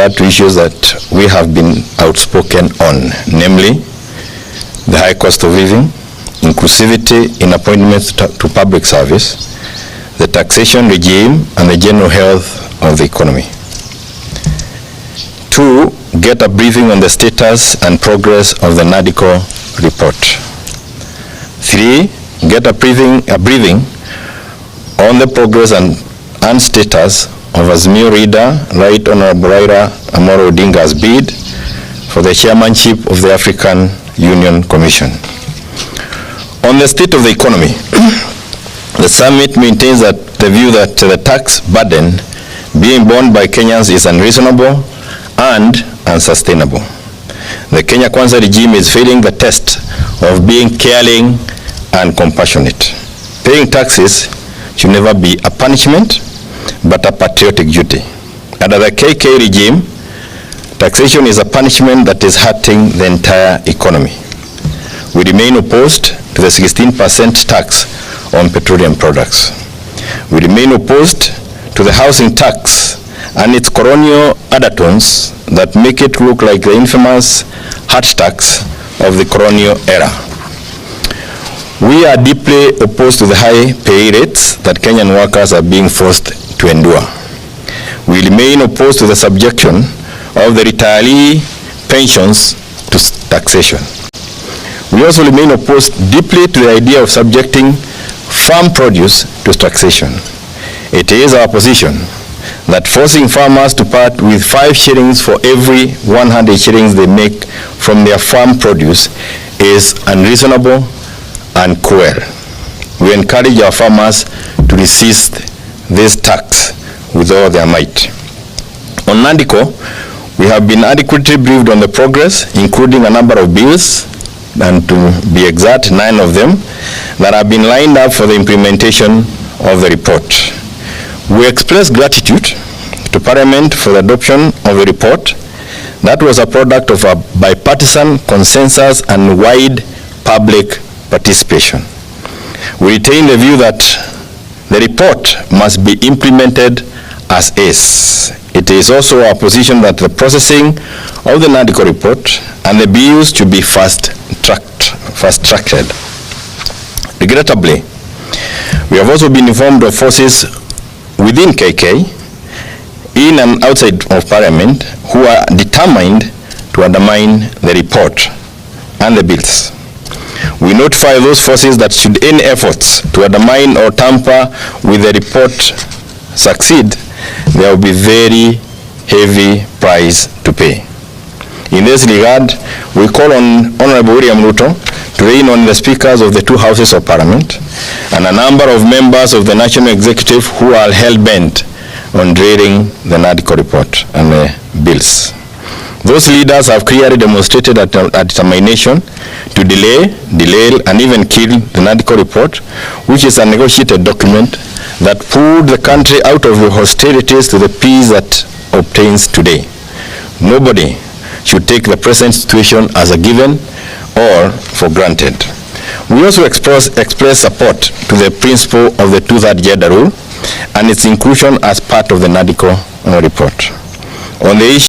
regard to issues that we have been outspoken on, namely the high cost of living, inclusivity in appointments to public service, the taxation regime, and the general health of the economy. 2, get a briefing on the status and progress of the NADCO report. 3, get a briefing on the progress and status of Azimio Leader, Right Honorable Raila Amolo Odinga's bid for the chairmanship of the African Union Commission. On the state of the economy, the summit maintains that the view that the tax burden being borne by Kenyans is unreasonable and unsustainable. The Kenya Kwanza regime is failing the test of being caring and compassionate. Paying taxes should never be a punishment, but a patriotic duty. Under the KK regime, taxation is a punishment that is hurting the entire economy. We remain opposed to the 16% tax on petroleum products. We remain opposed to the housing tax and its colonial undertones that make it look like the infamous hut tax of the colonial era. We are deeply opposed to the high pay rates that Kenyan workers are being forced to endure. We remain opposed to the subjection of the retiree pensions to taxation. We also remain opposed deeply to the idea of subjecting farm produce to taxation. It is our position that forcing farmers to part with 5 shillings for every 100 shillings they make from their farm produce is unreasonable and cruel. We encourage our farmers to resist this tax with all their might. On NADCO, we have been adequately briefed on the progress, including a number of bills, and to be exact, 9 of them, that have been lined up for the implementation of the report. We express gratitude to Parliament for the adoption of a report that was a product of a bipartisan consensus and wide public participation. We retain the view that the report must be implemented as is. It is also our position that the processing of the NADCO report and the bills should be fast-tracked. Regrettably, we have also been informed of forces within KK, in and outside of Parliament, who are determined to undermine the report and the bills. We notify those forces that should any efforts to undermine or tamper with the report succeed, there will be very heavy price to pay. In this regard, we call on Honorable William Ruto to rein on the speakers of the 2 houses of Parliament and a number of members of the National Executive who are hell-bent on drilling the NADCO report and the bills. Those leaders have clearly demonstrated a determination to delay, and even kill the NADCO report, which is a negotiated document that pulled the country out of the hostilities to the peace that obtains today. Nobody should take the present situation as a given or for granted. We also express support to the principle of the 2/3 gender rule and its inclusion as part of the NADCO report. On the issue